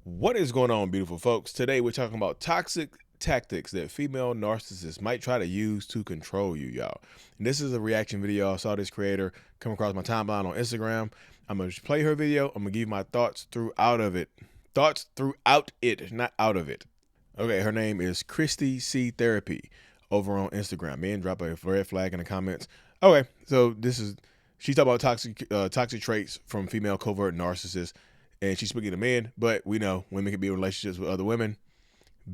What is going on, beautiful folks? Today we're talking about toxic tactics that female narcissists might try to use to control you, y'all. And this is a reaction video. I saw this creator come across my timeline on Instagram. I'm going to play her video. I'm going to give you my thoughts throughout it. Thoughts throughout it, not out of it. Okay, her name is Christy C Therapy over on Instagram. Man, drop a red flag in the comments. Okay, so she talked about toxic traits from female covert narcissists. And she's speaking to men, but we know women can be in relationships with other women.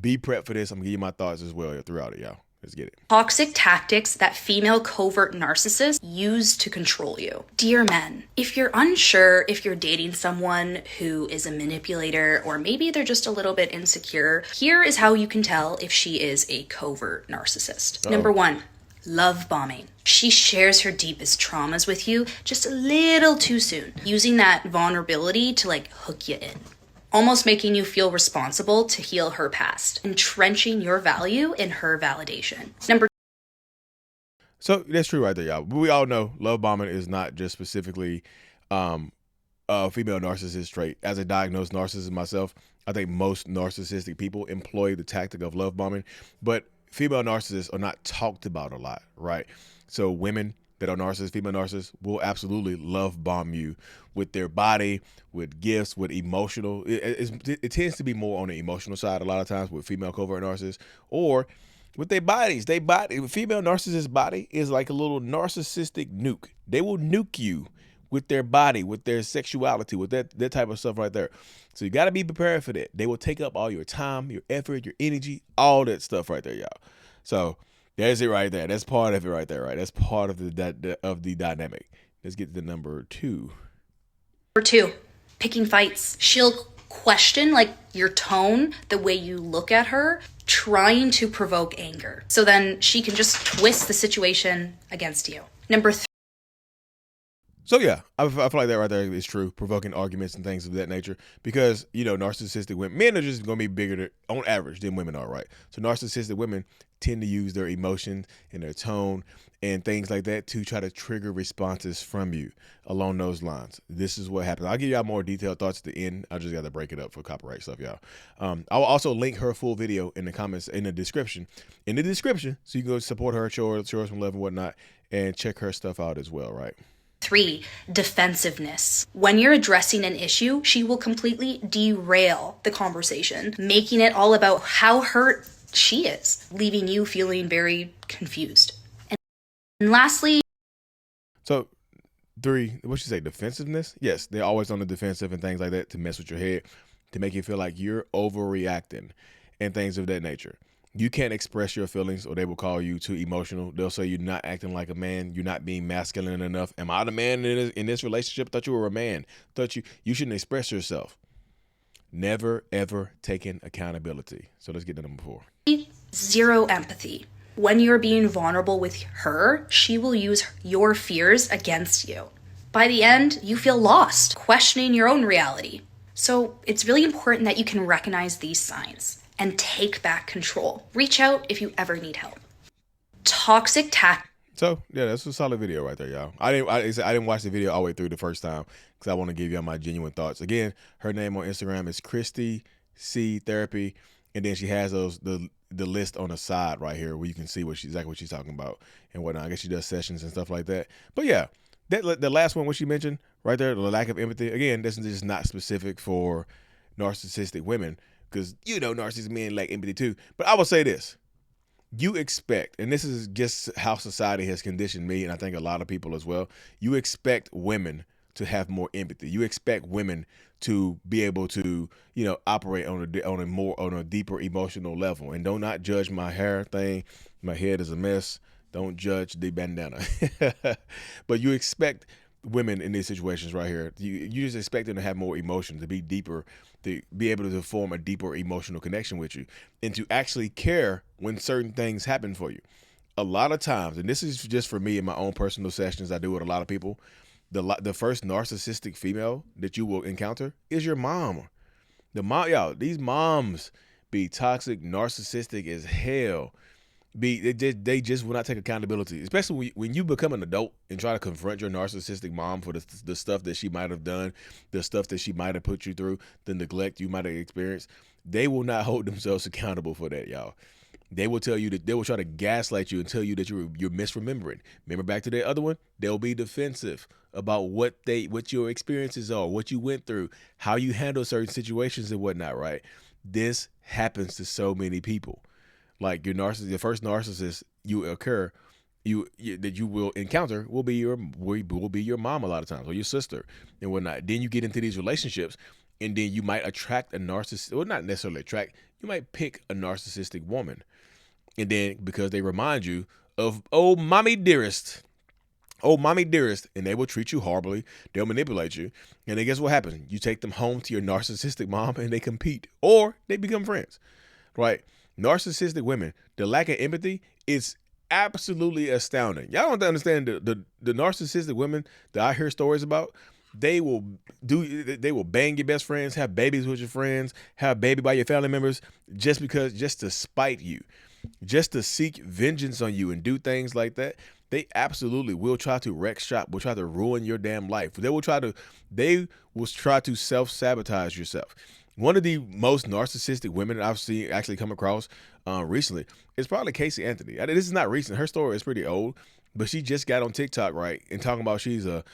Be prepped for this. I'm gonna give you my thoughts as well throughout it, y'all. Let's get it. Toxic tactics that female covert narcissists use to control you. Dear men, if you're unsure if you're dating someone who is a manipulator or maybe they're just a little bit insecure, here is how you can tell if she is a covert narcissist. Number 1, love bombing. She shares her deepest traumas with you just a little too soon, using that vulnerability to hook you in. Almost making you feel responsible to heal her past, entrenching your value in her validation. So that's true right there, y'all. But we all know love bombing is not just specifically a female narcissist trait. As a diagnosed narcissist myself, I think most narcissistic people employ the tactic of love bombing, but female narcissists are not talked about a lot, right? So women that are narcissists, female narcissists, will absolutely love bomb you with their body, with gifts, with emotional. It tends to be more on the emotional side a lot of times with female covert narcissists, or with their bodies. Female narcissist body is like a little narcissistic nuke. They will nuke you with their body, with their sexuality, with that type of stuff right there. So you got to be prepared for that. They will take up all your time, your effort, your energy, all that stuff right there, y'all. So there's it right there. That's part of it right there, right? That's part of the dynamic. Let's get to number 2. Number 2, picking fights. She'll question your tone, the way you look at her, trying to provoke anger. So then she can just twist the situation against you. Number 3. So yeah, I feel like that right there is true, provoking arguments and things of that nature, because narcissistic women, men are just going to be bigger on average than women are, right? So narcissistic women tend to use their emotion and their tone and things like that to try to trigger responses from you along those lines. This is what happens. I'll give y'all more detailed thoughts at the end. I just got to break it up for copyright stuff, y'all. I'll also link her full video in the comments, in the description, so you can go support her, show her some love and whatnot, and check her stuff out as well, right? 3, defensiveness. When you're addressing an issue, she will completely derail the conversation, making it all about how hurt she is, leaving you feeling very confused. And lastly, so 3, what you say, defensiveness? Yes, they're always on the defensive and things like that to mess with your head, to make you feel like you're overreacting and things of that nature. You can't express your feelings or they will call you too emotional. They'll say you're not acting like a man. You're not being masculine enough. Am I the man in this relationship? Thought you were a man. Thought you shouldn't express yourself. Never, ever taking accountability. So let's get to number 4. 0 empathy. When you're being vulnerable with her, she will use your fears against you. By the end, you feel lost, questioning your own reality. So it's really important that you can recognize these signs and take back control. Reach out if you ever need help. Toxic tactics. So yeah, that's a solid video right there, y'all. I didn't watch the video all the way through the first time because I want to give y'all my genuine thoughts. Again, her name on Instagram is Christy C Therapy, and then she has the list on the side right here where you can see exactly what she's talking about and whatnot. I guess she does sessions and stuff like that. But yeah, the last one, what she mentioned right there, the lack of empathy. Again, this is just not specific for narcissistic women, because narcissistic men lack empathy too. But I will say this. You expect, and this is just how society has conditioned me, and I think a lot of people as well, you expect women to have more empathy. You expect women to be able to, operate on a deeper emotional level. And do not judge my hair thing. My head is a mess. Don't judge the bandana. But you expect women in these situations right here, you just expect them to have more emotion, to be deeper, to be able to form a deeper emotional connection with you, and to actually care when certain things happen for you. A lot of times, and this is just for me in my own personal sessions I do with a lot of people, the first narcissistic female that you will encounter is your mom. Y'all, these moms be toxic, narcissistic as hell. They just will not take accountability, especially when you become an adult and try to confront your narcissistic mom for the stuff that she might have done, the stuff that she might have put you through, the neglect you might have experienced. They will not hold themselves accountable for that, y'all. They will tell you that they will try to gaslight you and tell you that you're misremembering. Remember back to that other one? They'll be defensive about what your experiences are, what you went through, how you handle certain situations and whatnot, right? This happens to so many people. Like the first narcissist that you will encounter will be your mom a lot of times, or your sister and whatnot. Then you get into these relationships, and then you might attract a narcissist, or not necessarily attract. You might pick a narcissistic woman, and then because they remind you of mommy dearest, and they will treat you horribly. They'll manipulate you, and then guess what happens? You take them home to your narcissistic mom, and they compete, or they become friends, right? Narcissistic women, the lack of empathy is absolutely astounding. Y'all don't understand the narcissistic women that I hear stories about. They will bang your best friends, have babies with your friends, have a baby by your family members, just to spite you, just to seek vengeance on you and do things like that. They absolutely will try to wreck shop, will try to ruin your damn life. They will try to self-sabotage yourself. One of the most narcissistic women that I've seen actually come across recently is probably Casey Anthony. This is not recent. Her story is pretty old, but she just got on TikTok, right, and talking about she's a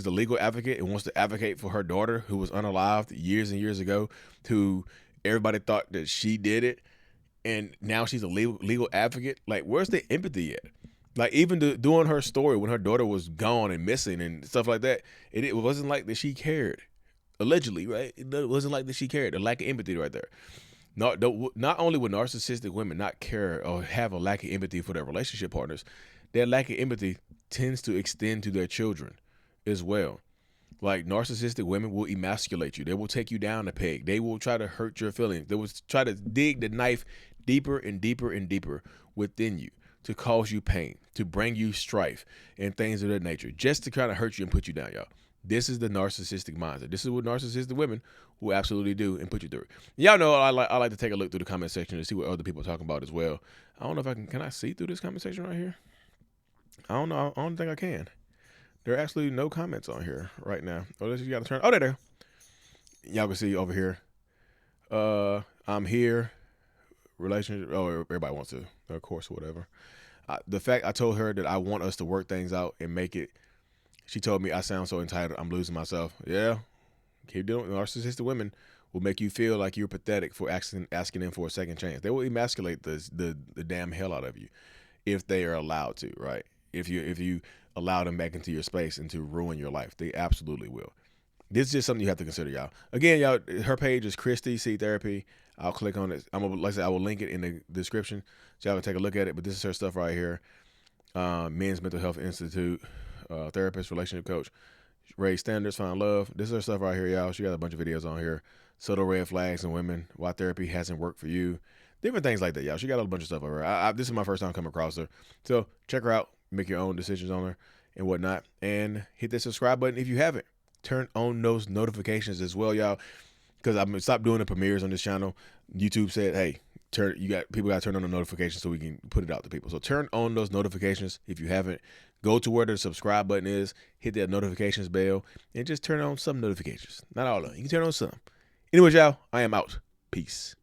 legal advocate and wants to advocate for her daughter who was unalived years and years ago, who everybody thought that she did it, and now she's a legal advocate. Like, where's the empathy at? Like, even doing her story when her daughter was gone and missing and stuff like that, it wasn't like that she cared. Allegedly, right? It wasn't like that she cared. The lack of empathy right there. Not only would narcissistic women not care or have a lack of empathy for their relationship partners, their lack of empathy tends to extend to their children as well. Like, narcissistic women will emasculate you. They will take you down a peg. They will try to hurt your feelings. They will try to dig the knife deeper and deeper and deeper within you to cause you pain, to bring you strife and things of that nature, just to try to hurt you and put you down, y'all. This is the narcissistic mindset. This is what narcissistic women will absolutely do and put you through. Y'all know I like to take a look through the comment section to see what other people are talking about as well. I don't know if can I see through this comment section right here? I don't know. I don't think I can. There are absolutely no comments on here right now. Oh, you got to turn. Oh, there. Y'all can see over here. I'm here. Relationship. Oh, everybody wants to, of course, whatever. The fact I told her that I want us to work things out and make it. She told me I sound so entitled. I'm losing myself. Yeah. Keep doing it. Narcissistic women will make you feel like you're pathetic for asking them for a second chance. They will emasculate the damn hell out of you if they are allowed to, right? If you allow them back into your space and to ruin your life, they absolutely will. This is just something you have to consider, y'all. Again, y'all, her page is Christy C Therapy. I'll click on it. Like I said, I will link it in the description so y'all can take a look at it. But this is her stuff right here. Men's Mental Health Institute. Therapist, relationship coach, raise standards, find love. This is her stuff right here, y'all. She got a bunch of videos on here. Subtle red flags in women, why therapy hasn't worked for you, different things like that, y'all. She got a bunch of stuff over her. This is my first time coming across her, so check her out, make your own decisions on her and whatnot, and hit that subscribe button if you haven't. Turn on those notifications as well, y'all, because I'm gonna stop doing the premieres on this channel. YouTube said, hey, people got to turn on the notifications so we can put it out to people. So turn on those notifications if you haven't. Go to where the subscribe button is, hit that notifications bell, and just turn on some notifications. Not all of them. You can turn on some. Anyways, y'all, I am out. Peace.